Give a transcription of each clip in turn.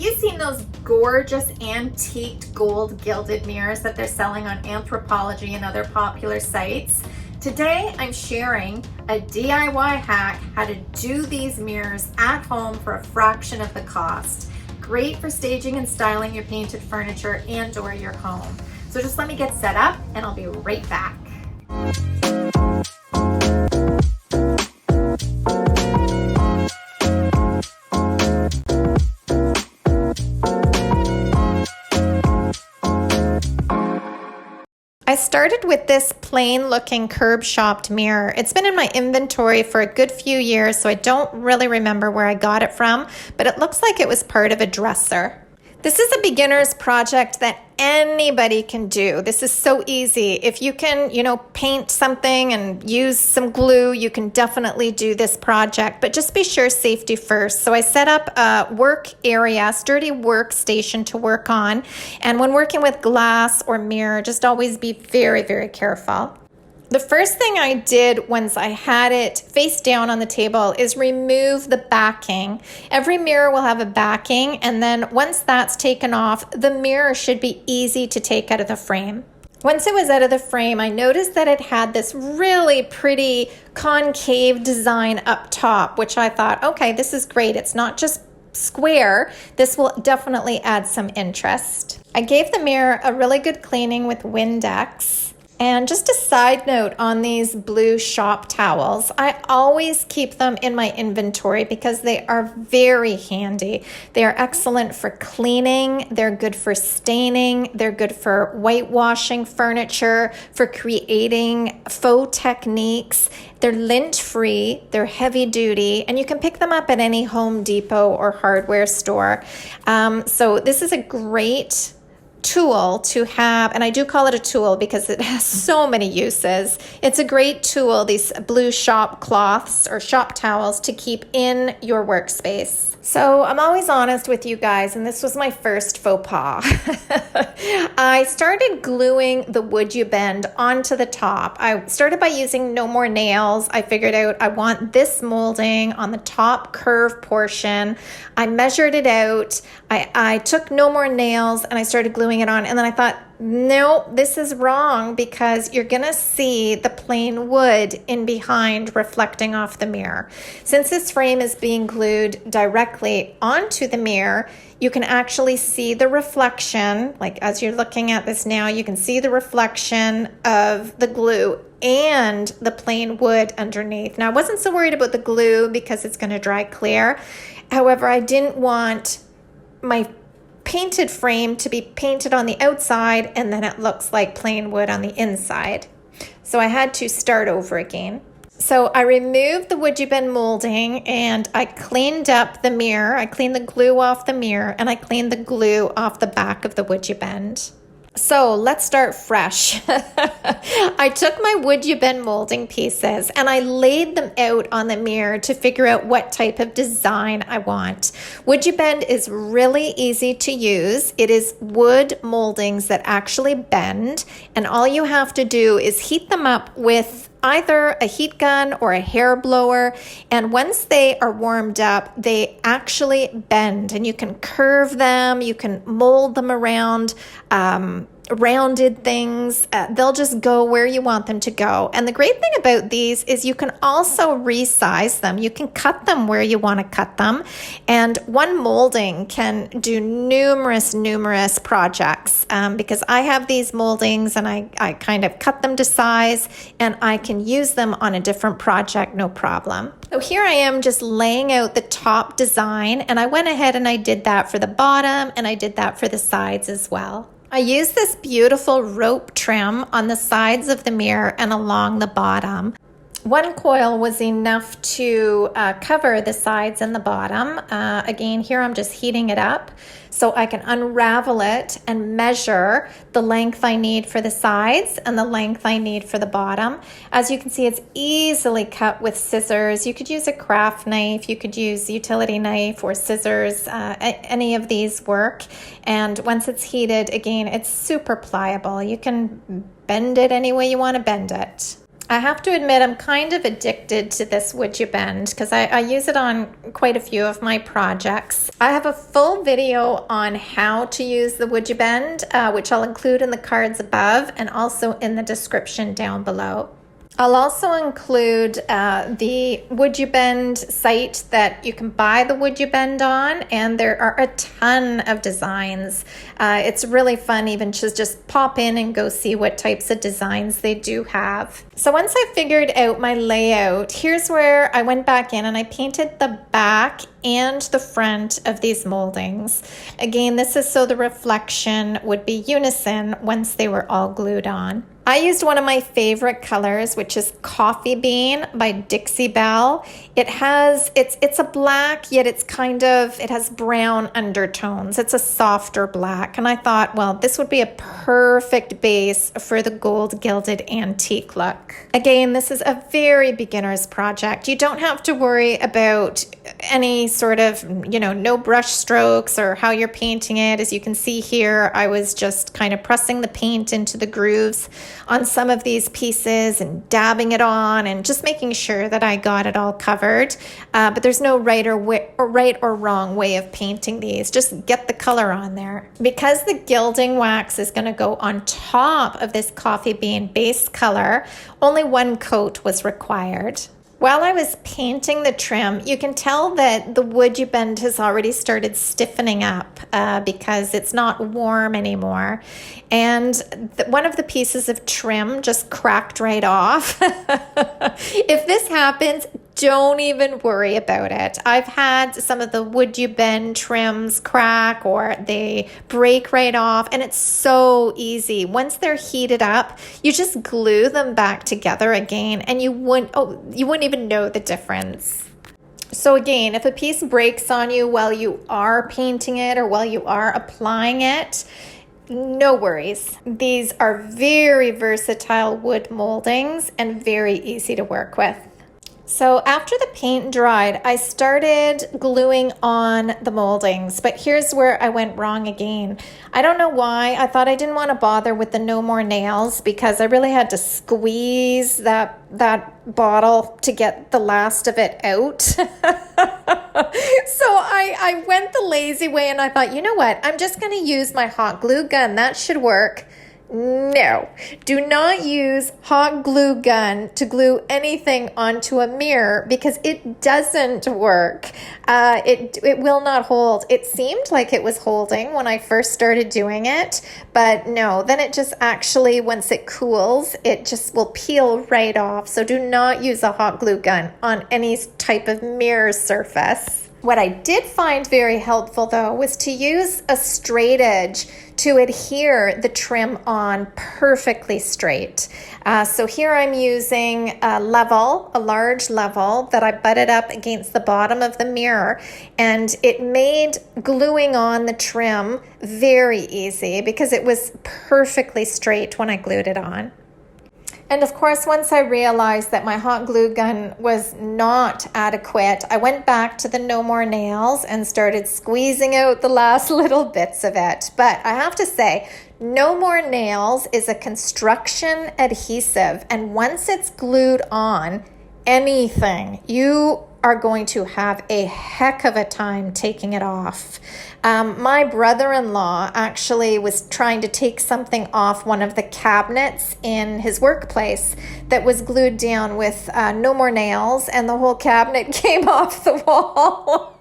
Have you seen those gorgeous antiqued gold gilded mirrors that they're selling on Anthropologie and other popular sites? Today I'm sharing a DIY hack how to do these mirrors at home for a fraction of the cost. Great for staging and styling your painted furniture and or your home. So just let me get set up and I'll be right back. I started with this plain looking CurbShopped mirror. It's been in my inventory for a good few years, so I don't really remember where I got it from, but it looks like it was part of a dresser. This is a beginner's project that anybody can do. This is so easy. If you can, paint something and use some glue, you can definitely do this project, but just be sure safety first. So I set up a work area, sturdy workstation to work on. And when working with glass or mirror, just always be very, very careful. The first thing I did once I had it face down on the table is remove the backing. Every mirror will have a backing, and then once that's taken off, the mirror should be easy to take out of the frame. Once it was out of the frame, I noticed that it had this really pretty concave design up top, which I thought, okay, this is great. It's not just square. This will definitely add some interest. I gave the mirror a really good cleaning with Windex. And just a side note on these blue shop towels, I always keep them in my inventory because they are very handy. They are excellent for cleaning, they're good for staining, they're good for whitewashing furniture, for creating faux techniques. They're lint-free, they're heavy-duty, and you can pick them up at any Home Depot or hardware store. So this is a great tool to have, and I do call it a tool because it has so many uses. It's a great tool, these blue shop cloths or shop towels to keep in your workspace. So I'm always honest with you guys, and this was my first faux pas. I started gluing the Would You Bend onto the top. I started by using No More Nails. I figured out I want this molding on the top curve portion. I measured it out. I took No More Nails and I started gluing it on, and then I thought, no, this is wrong because you're going to see the plain wood in behind reflecting off the mirror. Since this frame is being glued directly onto the mirror, you can actually see the reflection. Like as you're looking at this now, you can see the reflection of the glue and the plain wood underneath. Now, I wasn't so worried about the glue because it's going to dry clear. However, I didn't want my painted frame to be painted on the outside and then it looks like plain wood on the inside. So I had to start over again. So I removed the Would You Bend molding and I cleaned up the mirror. I cleaned the glue off the mirror and I cleaned the glue off the back of the Would You Bend. So let's start fresh. I took my Would You Bend molding pieces and I laid them out on the mirror to figure out what type of design I want. Would You Bend is really easy to use. It is wood moldings that actually bend, and all you have to do is heat them up with either a heat gun or a hair blower, and once they are warmed up, they actually bend, and you can curve them, you can mold them around rounded things. They'll just go where you want them to go. And the great thing about these is you can also resize them. You can cut them where you want to cut them. And one molding can do numerous projects because I have these moldings and I kind of cut them to size and I can use them on a different project, no problem. So here I am just laying out the top design, and I went ahead and I did that for the bottom and I did that for the sides as well. I used this beautiful rope trim on the sides of the mirror and along the bottom. One coil was enough to cover the sides and the bottom. Again, here I'm just heating it up so I can unravel it and measure the length I need for the sides and the length I need for the bottom. As you can see, it's easily cut with scissors. You could use a craft knife, you could use a utility knife or scissors, any of these work. And once it's heated, again, it's super pliable. You can bend it any way you want to bend it. I have to admit, I'm kind of addicted to this Would You Bend because I use it on quite a few of my projects. I have a full video on how to use the Would You Bend, which I'll include in the cards above and also in the description down below. I'll also include the Would You Bend site that you can buy the Would You Bend on, and there are a ton of designs. It's really fun even to just pop in and go see what types of designs they do have. So once I figured out my layout, here's where I went back in and I painted the back and the front of these moldings. Again, this is so the reflection would be unison once they were all glued on. I used one of my favorite colors, which is Coffee Bean by Dixie Belle. It's a black, yet it has brown undertones. It's a softer black. And I thought, well, this would be a perfect base for the gold gilded antique look. Again, this is a very beginner's project. You don't have to worry about any sort of, no brush strokes or how you're painting it. As you can see here, I was just kind of pressing the paint into the grooves on some of these pieces and dabbing it on and just making sure that I got it all covered. But there's no right or wrong way of painting these. Just get the color on there. Because the gilding wax is going to go on top of this coffee bean base color, only one coat was required. While I was painting the trim, you can tell that the Would You Bend has already started stiffening up because it's not warm anymore. And one of the pieces of trim just cracked right off. If this happens, don't even worry about it. I've had some of the Would You Bend trims crack or they break right off, and it's so easy. Once they're heated up, you just glue them back together again and you wouldn't even know the difference. So again, if a piece breaks on you while you are painting it or while you are applying it, no worries. These are very versatile wood moldings and very easy to work with. So after the paint dried, I started gluing on the moldings, but here's where I went wrong again. I don't know why. I thought I didn't want to bother with the no more nails because I really had to squeeze that bottle to get the last of it out. So I went the lazy way and I thought, you know what? I'm just going to use my hot glue gun. That should work. No, do not use hot glue gun to glue anything onto a mirror because it doesn't work. It will not hold. It seemed like it was holding when I first started doing it, but no, then it just actually, once it cools, it just will peel right off. So do not use a hot glue gun on any type of mirror surface. What I did find very helpful though was to use a straight edge to adhere the trim on perfectly straight. So here I'm using a large level that I butted up against the bottom of the mirror, and it made gluing on the trim very easy because it was perfectly straight when I glued it on. And of course, once I realized that my hot glue gun was not adequate, I went back to the no more nails and started squeezing out the last little bits of it. But I have to say, no more nails is a construction adhesive. And once it's glued on anything, you are going to have a heck of a time taking it off. My brother-in-law actually was trying to take something off one of the cabinets in his workplace that was glued down with no more nails, and the whole cabinet came off the wall.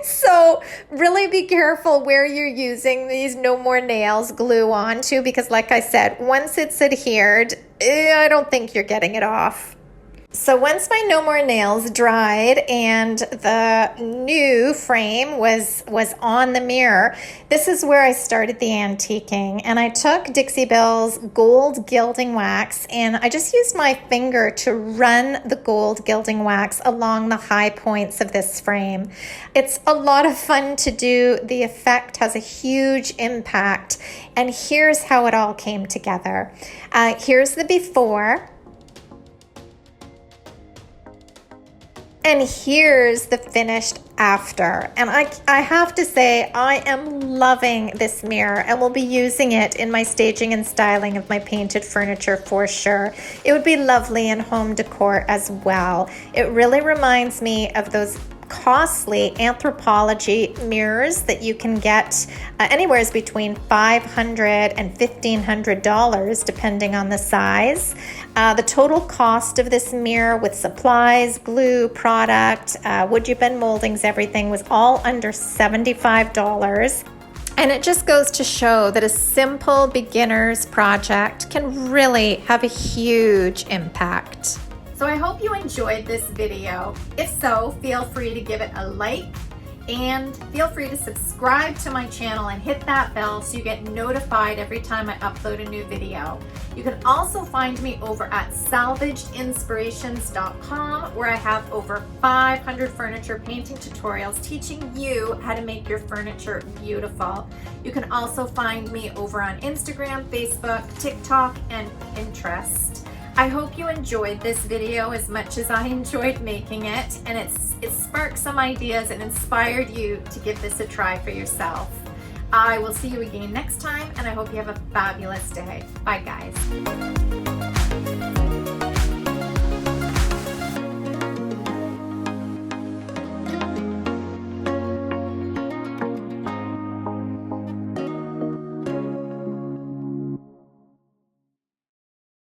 So really be careful where you're using these no more nails glue onto, because like I said, once it's adhered, I don't think you're getting it off. So once my no more nails dried and the new frame was on the mirror, this is where I started the antiquing. And I took Dixie Belle's gold gilding wax and I just used my finger to run the gold gilding wax along the high points of this frame. It's a lot of fun to do. The effect has a huge impact. And here's how it all came together. Here's the before. And here's the finished after. And I have to say, I am loving this mirror and will be using it in my staging and styling of my painted furniture for sure. It would be lovely in home decor as well. It really reminds me of those costly Anthropologie mirrors that you can get anywhere between $500 and $1,500 depending on the size. The total cost of this mirror with supplies, glue, product, wood you've been moldings, everything was all under $75. And it just goes to show that a simple beginner's project can really have a huge impact. So I hope you enjoyed this video. If so, feel free to give it a like and feel free to subscribe to my channel and hit that bell so you get notified every time I upload a new video. You can also find me over at salvagedinspirations.com, where I have over 500 furniture painting tutorials teaching you how to make your furniture beautiful. You can also find me over on Instagram, Facebook, TikTok, and Pinterest. I hope you enjoyed this video as much as I enjoyed making it, and it sparked some ideas and inspired you to give this a try for yourself. I will see you again next time, and I hope you have a fabulous day. Bye, guys.